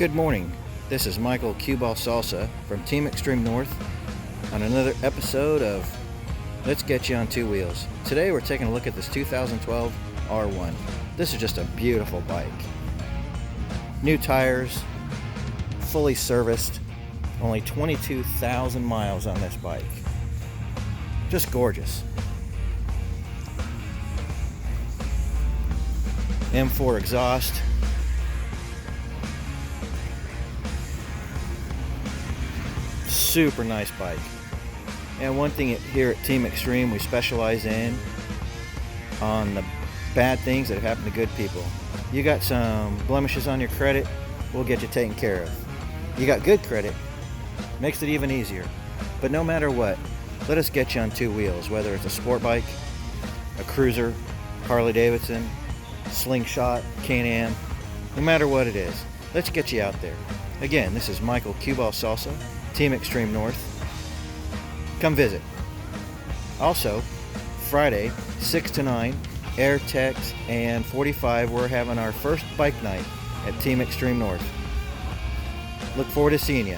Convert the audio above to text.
Good morning. This is Michael Cue-Ball Salsa from Team Extreme North on another episode of Let's Get You on Two Wheels. Today we're taking a look at this 2012 R1. This is just a beautiful bike. New tires, fully serviced, only 22,000 miles on this bike. Just gorgeous. M4 exhaust. Super nice bike. And one thing here at Team Extreme we specialize in on the bad things that have happened to good people. You got some blemishes on your credit, we'll get you taken care of. You got good credit, makes it even easier. But no matter what, let us get you on two wheels, whether it's a sport bike, a cruiser, Harley Davidson, slingshot, Can-Am, no matter what it is, let's get you out there. Again, this is Michael Cue-Ball Salsa, Team Extreme North. Come visit. Also, Friday, 6 to 9, Air Tex and 45, we're having our first bike night at Team Extreme North. Look forward to seeing you.